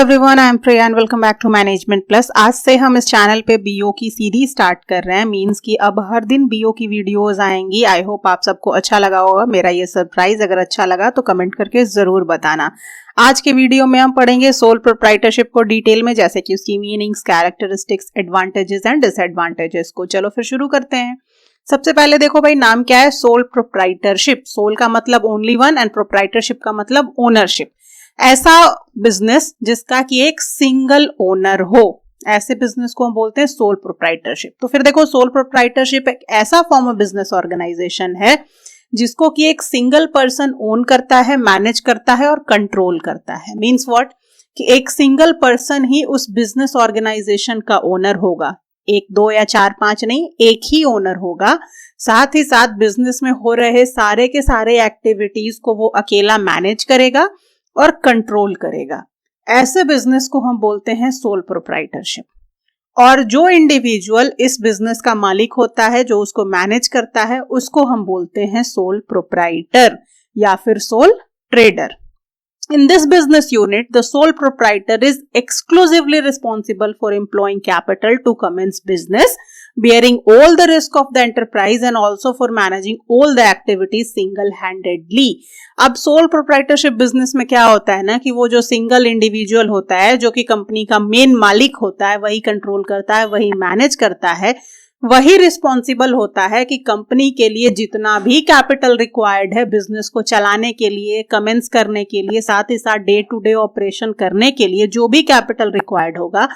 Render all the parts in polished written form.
Everyone, I am Priya and welcome back to management plus. आज से हम इस चैनल पे बीओ की सीरीज स्टार्ट कर रहे हैं। मींस कि अब हर दिन बीओ की वीडियोस आएंगी। आई होप आप सबको अच्छा लगा होगा मेरा ये सरप्राइज। अगर अच्छा लगा तो कमेंट करके जरूर बताना। आज के वीडियो में हम पढ़ेंगे सोल प्रोप्राइटरशिप को डिटेल में, जैसे कि उसकी meanings, characteristics, advantages and disadvantages को। चलो फिर शुरू करते हैं। सबसे पहले देखो भाई, नाम क्या है? Sole proprietorship. सोल का मतलब ओनली वन एंड प्रोप्राइटरशिप का मतलब ओनरशिप। ऐसा बिजनेस जिसका कि एक सिंगल ओनर हो, ऐसे बिजनेस को हम बोलते हैं सोल प्रोप्राइटरशिप। तो फिर देखो, सोल प्रोप्राइटरशिप एक ऐसा फॉर्म ऑफ बिजनेस ऑर्गेनाइजेशन है जिसको कि एक सिंगल पर्सन ओन करता है, मैनेज करता है और कंट्रोल करता है। मींस व्हाट, कि एक सिंगल पर्सन ही उस बिजनेस ऑर्गेनाइजेशन का ओनर होगा। एक, दो या चार, पांच नहीं, एक ही ओनर होगा। साथ ही साथ बिजनेस में हो रहे सारे के सारे एक्टिविटीज को वो अकेला मैनेज करेगा और कंट्रोल करेगा। ऐसे बिजनेस को हम बोलते हैं सोल प्रोप्राइटरशिप। और जो इंडिविजुअल इस बिजनेस का मालिक होता है, जो उसको मैनेज करता है, उसको हम बोलते हैं सोल प्रोप्राइटर या फिर soul trader. In this business unit, the sole proprietor is exclusively responsible for employing capital to commence business, bearing all the risk of the enterprise and also for managing all the activities single-handedly. अब sole proprietorship business में क्या होता है ना, कि वो जो single individual होता है, जो कि कंपनी का मेन मालिक होता है, वही कंट्रोल करता है, वही मैनेज करता है, वही रिस्पॉन्सिबल होता है कि कंपनी के लिए जितना भी कैपिटल रिक्वायर्ड है बिजनेस को चलाने के लिए, कमेंस करने के लिए, साथ ही साथ डे टू डे ऑपरेशन करने के लिए जो भी कैपिटल रिक्वायर्ड होगा,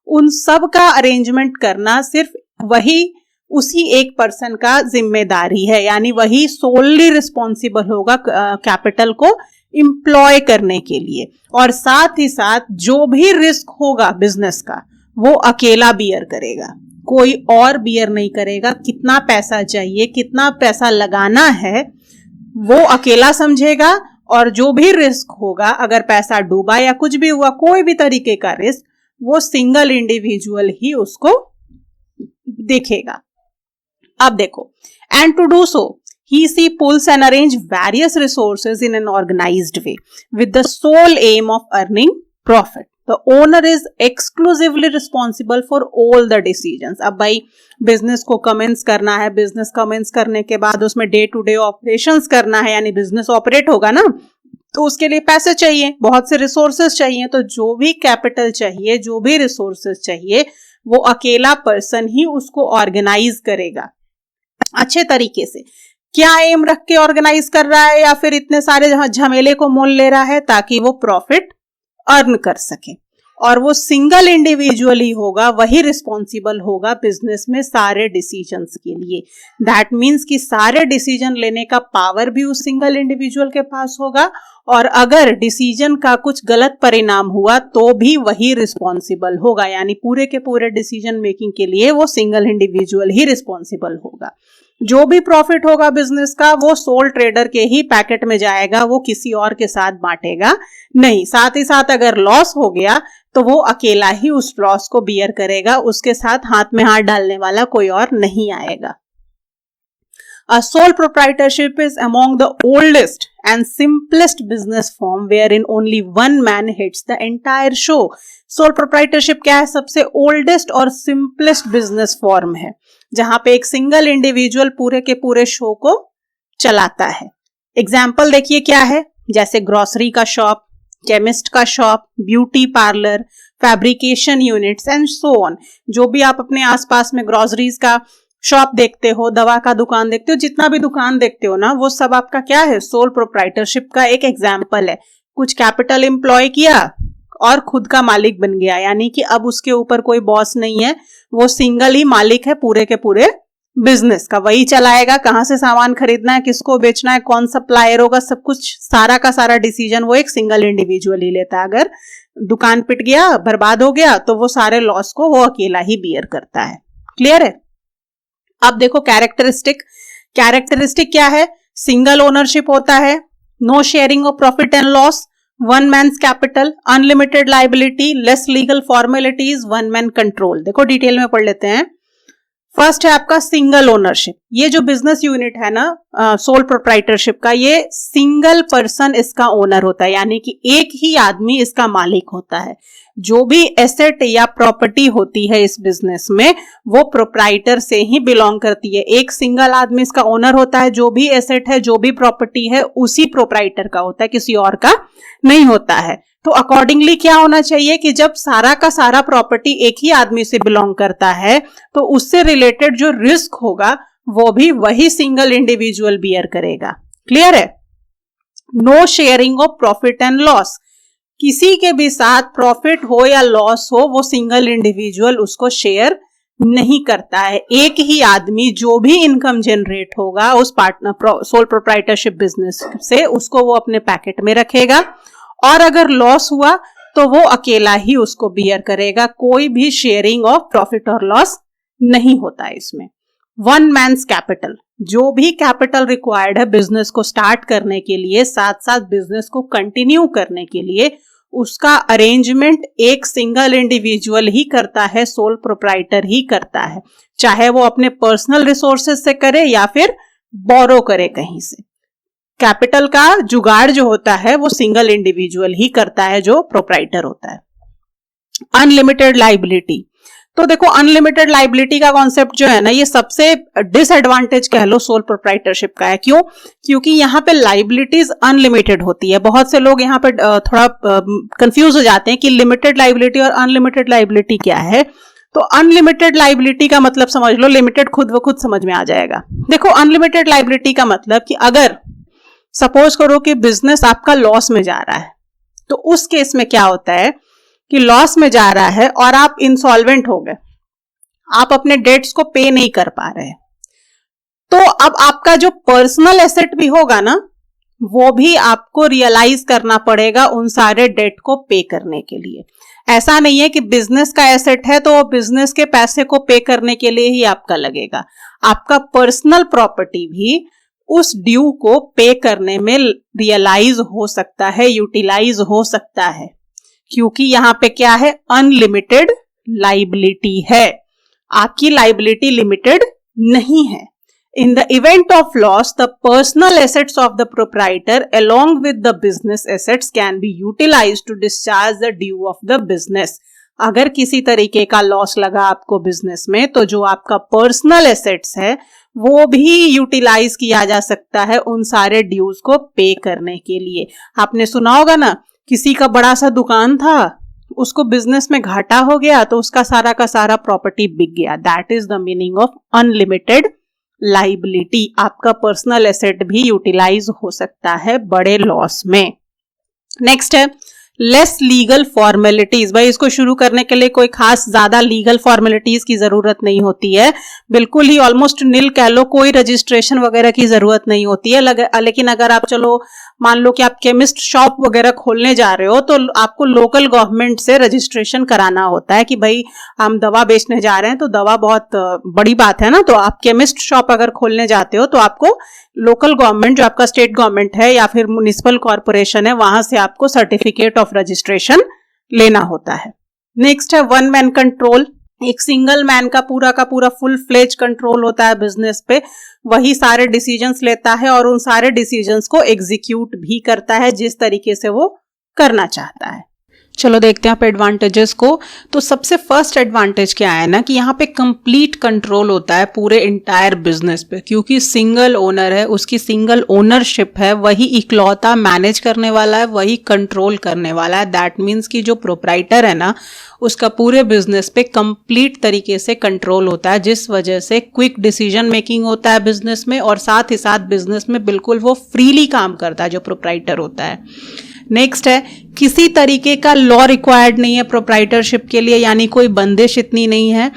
उन सब का अरेंजमेंट करना सिर्फ वही, उसी एक पर्सन का जिम्मेदारी है। यानी वही सोलली रिस्पॉन्सिबल होगा कैपिटल को इंप्लॉय करने के लिए। और साथ ही साथ जो भी रिस्क होगा बिजनेस का, वो अकेला बियर करेगा, कोई और बियर नहीं करेगा। कितना पैसा चाहिए, कितना पैसा लगाना है, वो अकेला समझेगा। और जो भी रिस्क होगा, अगर पैसा डूबा या कुछ भी हुआ, कोई भी तरीके का रिस्क, वो सिंगल इंडिविजुअल ही उसको देखेगा। अब देखो, and to do so he pulls and arrange various resources in an organized way with the sole aim of earning profit. The owner is exclusively responsible for all the decisions. अब भाई business को commence करना है, business commence करने के बाद उसमें day to day operations करना है, यानी बिजनेस ऑपरेट होगा ना, तो उसके लिए पैसे चाहिए, बहुत से रिसोर्सेज चाहिए। तो जो भी कैपिटल चाहिए, जो भी रिसोर्सेज चाहिए, वो अकेला पर्सन ही उसको ऑर्गेनाइज करेगा अच्छे तरीके से। क्या एम रख के ऑर्गेनाइज कर रहा है, या फिर इतने सारे झमेले को मोल ले रहा है ताकि वो प्रॉफिट अर्न कर सके। और वो सिंगल इंडिविजुअल ही होगा, वही रिस्पॉन्सिबल होगा बिजनेस में सारे डिसीजंस के लिए। दैट मीन्स कि सारे डिसीजन लेने का पावर भी उस सिंगल इंडिविजुअल के पास होगा, और अगर डिसीजन का कुछ गलत परिणाम हुआ तो भी वही रिस्पॉन्सिबल होगा। यानी पूरे के पूरे डिसीजन मेकिंग के लिए वो सिंगल इंडिविजुअल ही रिस्पॉन्सिबल होगा। जो भी प्रॉफिट होगा बिजनेस का, वो सोल ट्रेडर के ही पैकेट में जाएगा, वो किसी और के साथ बांटेगा नहीं। साथ ही साथ अगर लॉस हो गया तो वो अकेला ही उस लॉस को बियर करेगा, उसके साथ हाथ में हाथ डालने वाला कोई और नहीं आएगा। A sole proprietorship is among the oldest and simplest business form wherein only one man hits the entire show. Sole proprietorship क्या है? सबसे oldest और simplest business form है, जहां पे एक सिंगल इंडिविजुअल पूरे के पूरे शो को चलाता है। एग्जाम्पल देखिए क्या है, जैसे ग्रोसरी का शॉप, केमिस्ट का shop, beauty parlour, fabrication units and so on. जो भी आप अपने आसपास में ग्रोसरीज का शॉप देखते हो, दवा का दुकान देखते हो, जितना भी दुकान देखते हो ना, वो सब आपका क्या है? सोल प्रोप्राइटरशिप का एक एग्जाम्पल है। कुछ कैपिटल एम्प्लॉय किया और खुद का मालिक बन गया, यानी कि अब उसके ऊपर कोई बॉस नहीं है, वो सिंगल ही मालिक है पूरे के पूरे बिजनेस का। वही चलाएगा, कहां से सामान खरीदना है, किसको बेचना है, कौन सप्लायर होगा, सब कुछ, सारा का सारा डिसीजन वो एक सिंगल इंडिविजुअल ही लेता है। अगर दुकान पिट गया, बर्बाद हो गया, तो वो सारे लॉस को वो अकेला ही बियर करता है। क्लियर है? अब देखो कैरेक्टरिस्टिक क्या है? सिंगल ओनरशिप होता है, no sharing of profit and loss, one man's capital, unlimited liability, less legal formalities, one man control. देखो डिटेल में पढ़ लेते हैं। फर्स्ट है आपका सिंगल ओनरशिप। ये जो बिजनेस यूनिट है ना सोल प्रोप्राइटरशिप का, ये सिंगल पर्सन इसका ओनर होता है, यानी कि एक ही आदमी इसका मालिक होता है। जो भी एसेट या प्रॉपर्टी होती है इस बिजनेस में वो प्रोप्राइटर से ही बिलोंग करती है। एक सिंगल आदमी इसका ओनर होता है, जो भी एसेट है जो भी प्रॉपर्टी है उसी प्रोप्राइटर का होता है, किसी और का नहीं होता है। तो अकॉर्डिंगली क्या होना चाहिए कि जब सारा का सारा प्रॉपर्टी एक ही आदमी से बिलोंग करता है तो उससे रिलेटेड जो रिस्क होगा वो भी वही सिंगल इंडिविजुअल बियर करेगा। क्लियर है? No sharing of profit and loss, किसी के भी साथ प्रॉफिट हो या लॉस हो वो सिंगल इंडिविजुअल उसको शेयर नहीं करता है। एक ही आदमी जो भी इनकम जनरेट होगा उस पार्टनर सोल प्रोप्राइटरशिप बिजनेस से उसको वो अपने पैकेट में रखेगा, और अगर लॉस हुआ तो वो अकेला ही उसको बियर करेगा। कोई भी शेयरिंग ऑफ प्रॉफिट और लॉस नहीं होता है इसमें। वन मैन्स कैपिटल, जो भी कैपिटल रिक्वायर्ड है बिजनेस को स्टार्ट करने के लिए, साथ साथ बिजनेस को कंटिन्यू करने के लिए, उसका अरेंजमेंट एक सिंगल इंडिविजुअल ही करता है, सोल प्रोप्राइटर ही करता है, चाहे वो अपने पर्सनल रिसोर्सेज से करे या फिर बोरो करे कहीं से। कैपिटल का जुगाड़ जो होता है वो सिंगल इंडिविजुअल ही करता है जो प्रोप्राइटर होता है। अनलिमिटेड लाइबिलिटी, तो देखो अनलिमिटेड लाइबिलिटी का कॉन्सेप्ट जो है ना ये सबसे डिसएडवांटेज कह लो सोल प्रोप्राइटरशिप का है। क्यों? क्योंकि यहाँ पे लाइबिलिटीज अनलिमिटेड होती है। बहुत से लोग यहाँ पे थोड़ा कंफ्यूज हो जाते हैं कि लिमिटेड लाइबिलिटी और अनलिमिटेड लाइबिलिटी क्या है। तो अनलिमिटेड लाइबिलिटी का मतलब समझ लो, लिमिटेड खुद व खुद समझ में आ जाएगा। देखो अनलिमिटेड लाइबिलिटी का मतलब कि अगर सपोज करो कि बिजनेस आपका लॉस में जा रहा है, तो उस केस में क्या होता है कि लॉस में जा रहा है और आप इंसॉल्वेंट हो गए, आप अपने डेट्स को पे नहीं कर पा रहे, तो अब आपका जो पर्सनल एसेट भी होगा ना वो भी आपको रियलाइज करना पड़ेगा उन सारे डेट को पे करने के लिए। ऐसा नहीं है कि बिजनेस का एसेट है तो बिजनेस के पैसे को पे करने के लिए ही आपका लगेगा, आपका पर्सनल प्रॉपर्टी भी उस ड्यू को पे करने में रियलाइज हो सकता है, यूटिलाइज हो सकता है, क्योंकि यहां पे क्या है, अनलिमिटेड लाइबिलिटी है, आपकी लाइबिलिटी लिमिटेड नहीं है। In the event of loss, the personal assets of the proprietor along with the business assets can be utilized to discharge the due of the business. अगर किसी तरीके का लॉस लगा आपको बिजनेस में तो जो आपका पर्सनल एसेट्स है वो भी यूटिलाइज किया जा सकता है उन सारे ड्यूज को पे करने के लिए। आपने सुना होगा ना, किसी का बड़ा सा दुकान था, उसको बिजनेस में घाटा हो गया तो उसका सारा का सारा प्रॉपर्टी बिक गया। That is the meaning of unlimited liability. आपका पर्सनल एसेट भी यूटिलाइज हो सकता है बड़े लॉस में। नेक्स्ट है लेस लीगल फॉर्मेलिटीज। भाई इसको शुरू करने के लिए कोई खास ज्यादा लीगल फॉर्मेलिटीज की जरूरत नहीं होती है, बिल्कुल ही ऑलमोस्ट नील कह लो, कोई रजिस्ट्रेशन वगैरह की जरूरत नहीं होती है। लेकिन अगर आप चलो मान लो कि आप केमिस्ट शॉप वगैरह खोलने जा रहे हो तो आपको लोकल गवर्नमेंट से रजिस्ट्रेशन कराना होता है कि भाई हम दवा बेचने जा रहे हैं, तो दवा बहुत बड़ी बात है ना। तो आप केमिस्ट शॉप अगर खोलने जाते हो तो आपको लोकल गवर्नमेंट, जो आपका स्टेट गवर्नमेंट है या फिर म्युनिसिपल कॉर्पोरेशन है, वहां से आपको सर्टिफिकेट ऑफ रजिस्ट्रेशन लेना होता है। नेक्स्ट है वन मैन कंट्रोल। एक सिंगल मैन का पूरा फुल फ्लेज कंट्रोल होता है बिजनेस पे, वही सारे डिसीजंस लेता है और उन सारे डिसीजंस को एग्जीक्यूट भी करता है जिस तरीके से वो करना चाहता है। चलो देखते हैं आप एडवांटेजेस को। तो सबसे फर्स्ट एडवांटेज क्या है ना कि यहाँ पे कंप्लीट कंट्रोल होता है पूरे इंटायर बिजनेस पे, क्योंकि सिंगल ओनर है, उसकी सिंगल ओनरशिप है, वही इकलौता मैनेज करने वाला है, वही कंट्रोल करने वाला है। दैट मीन्स कि जो प्रोप्राइटर है ना उसका पूरे बिजनेस पे कंप्लीट तरीके से कंट्रोल होता है, जिस वजह से क्विक डिसीजन मेकिंग होता है बिजनेस में, और साथ ही साथ बिजनेस में बिल्कुल वो फ्रीली काम करता है जो प्रोप्राइटर होता है। नेक्स्ट है किसी तरीके का लॉ रिक्वायर्ड नहीं है प्रोप्राइटरशिप के लिए, यानी कोई बंदिश इतनी नहीं है।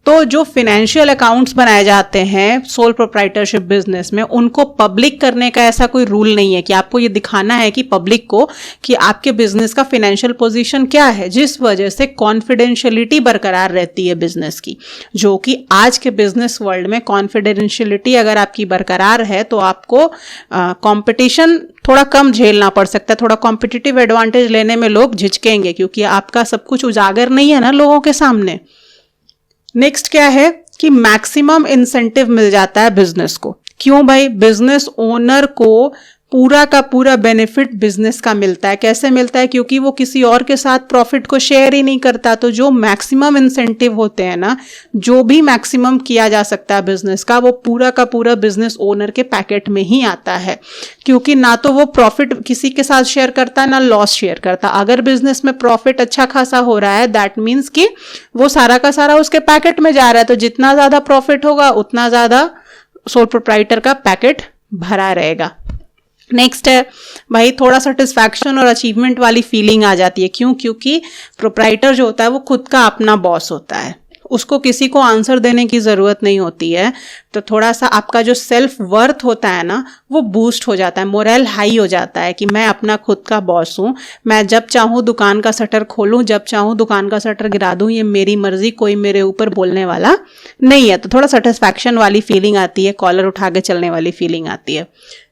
तो जो फिनेंशियल अकाउंट्स बनाए जाते हैं सोल प्रोप्राइटरशिप बिजनेस में, उनको पब्लिक करने का ऐसा कोई रूल नहीं है कि आपको ये दिखाना है कि पब्लिक को कि आपके बिजनेस का फिनेंशियल पोजीशन क्या है, जिस वजह से कॉन्फिडेंशियलिटी बरकरार रहती है बिजनेस की, जो कि आज के बिजनेस वर्ल्ड में कॉन्फिडेंशियलिटी अगर आपकी बरकरार है तो आपको कंपटीशन थोड़ा कम झेलना पड़ सकता है, थोड़ा कॉम्पिटिटिव एडवांटेज लेने में लोग झिझकेंगे क्योंकि आपका सब कुछ उजागर नहीं है ना लोगों के सामने। नेक्स्ट क्या है कि मैक्सिमम इंसेंटिव मिल जाता है बिजनेस को। क्यों भाई? बिजनेस ओनर को पूरा का पूरा बेनिफिट बिजनेस का मिलता है। कैसे मिलता है? क्योंकि वो किसी और के साथ प्रॉफिट को शेयर ही नहीं करता। तो जो मैक्सिमम इंसेंटिव होते हैं ना, जो भी मैक्सिमम किया जा सकता है बिजनेस का, वो पूरा का पूरा बिजनेस ओनर के पैकेट में ही आता है। क्योंकि ना तो वो प्रॉफिट किसी के साथ शेयर करता, ना लॉस शेयर करता। अगर बिजनेस में प्रॉफिट अच्छा खासा हो रहा है, दैट मीन्स कि वो सारा का सारा उसके पैकेट में जा रहा है। तो जितना ज्यादा प्रॉफिट होगा उतना ज्यादा सोल प्रोप्राइटर का पैकेट भरा रहेगा। नेक्स्ट है भाई, थोड़ा सेटिस्फैक्शन और अचीवमेंट वाली फीलिंग आ जाती है। क्यों? क्योंकि प्रोप्राइटर जो होता है वो खुद का अपना बॉस होता है, उसको किसी को आंसर देने की जरूरत नहीं होती है। तो थोड़ा सा आपका जो सेल्फ वर्थ होता है ना, वो बूस्ट हो जाता है, मोरल हाई हो जाता है कि मैं अपना खुद का बॉस हूँ, मैं जब चाहूँ दुकान का शटर खोलूँ, जब चाहूँ दुकान का शटर गिरा दूँ, ये मेरी मर्जी, कोई मेरे ऊपर बोलने वाला नहीं है। तो थोड़ा सेटिस्फैक्शन वाली फीलिंग आती है, कॉलर उठा के चलने वाली फीलिंग आती है।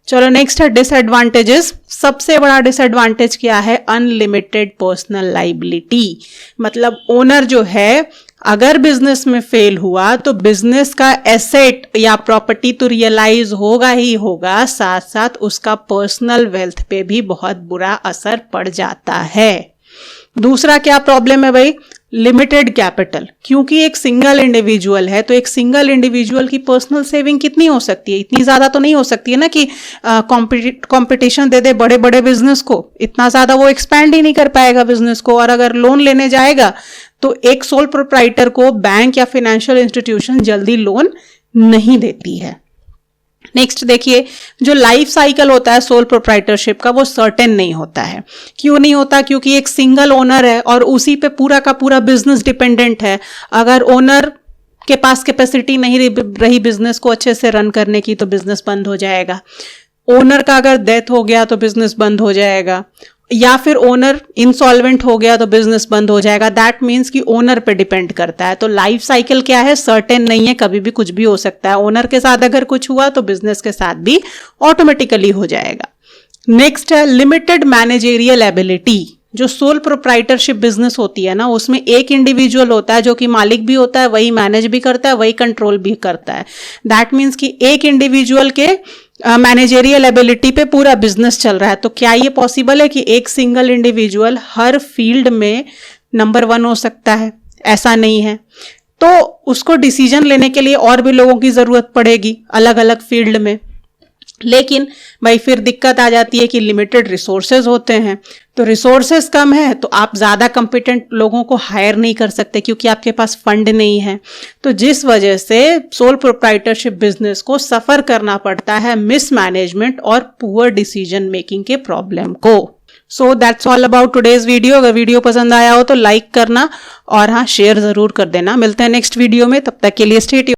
चलो नेक्स्ट है डिसएडवांटेजेस। सबसे बड़ा डिसएडवांटेज क्या है? Unlimited personal liability. मतलब ओनर जो है अगर बिजनेस में फेल हुआ तो बिजनेस का एसेट या प्रॉपर्टी तो रियलाइज होगा ही होगा, साथ साथ उसका पर्सनल वेल्थ पे भी बहुत बुरा असर पड़ जाता है। दूसरा क्या प्रॉब्लम है भाई? Limited capital. क्योंकि एक सिंगल इंडिविजुअल है, तो एक सिंगल इंडिविजुअल की पर्सनल सेविंग कितनी हो सकती है? इतनी ज्यादा तो नहीं हो सकती है ना कि कंपटीशन दे दे बड़े बड़े बिजनेस को। इतना ज्यादा वो एक्सपैंड ही नहीं कर पाएगा बिजनेस को। और अगर लोन लेने जाएगा तो एक सोल प्रोप्राइटर को बैंक या फाइनेंशियल इंस्टीट्यूशन जल्दी लोन नहीं देती है। नेक्स्ट देखिए, जो लाइफ साइकिल होता है सोल प्रोप्राइटरशिप का, वो सर्टेन नहीं होता है। क्यों नहीं होता? क्योंकि एक सिंगल ओनर है और उसी पे पूरा का पूरा बिजनेस डिपेंडेंट है। अगर ओनर के पास कैपेसिटी नहीं रही बिजनेस को अच्छे से रन करने की, तो बिजनेस बंद हो जाएगा। ओनर का अगर डेथ हो गया तो बिजनेस बंद हो जाएगा, या फिर ओनर इंसॉल्वेंट हो गया तो बिजनेस बंद हो जाएगा। दैट मीन्स कि ओनर पे डिपेंड करता है। तो लाइफ साइकिल क्या है? सर्टेन नहीं है, कभी भी कुछ भी हो सकता है। ओनर के साथ अगर कुछ हुआ तो बिजनेस के साथ भी ऑटोमेटिकली हो जाएगा। नेक्स्ट है लिमिटेड मैनेजेरियल एबिलिटी। जो सोल प्रोप्राइटरशिप बिजनेस होती है ना, उसमें एक इंडिविजुअल होता है जो कि मालिक भी होता है, वही मैनेज भी करता है, वही कंट्रोल भी करता है। दैट मीन्स कि एक इंडिविजुअल के मैनेजेरियल एबिलिटी पे पूरा बिजनेस चल रहा है। तो क्या ये पॉसिबल है कि एक सिंगल इंडिविजुअल हर फील्ड में नंबर 1 हो सकता है? ऐसा नहीं है। तो उसको डिसीजन लेने के लिए और भी लोगों की जरूरत पड़ेगी अलग अलग फील्ड में। लेकिन भाई फिर दिक्कत आ जाती है कि लिमिटेड रिसोर्सेज होते हैं। तो रिसोर्सेज कम है तो आप ज्यादा कंपिटेंट लोगों को हायर नहीं कर सकते, क्योंकि आपके पास फंड नहीं है। तो जिस वजह से सोल प्रोप्राइटरशिप बिजनेस को सफर करना पड़ता है मिसमैनेजमेंट और पुअर डिसीजन मेकिंग के प्रॉब्लम को। So that's all about today's video. अगर वीडियो पसंद आया हो तो लाइक करना और हाँ शेयर जरूर कर देना। मिलते हैं नेक्स्ट वीडियो में, तब तक के लिए स्टे ट्यून्ड।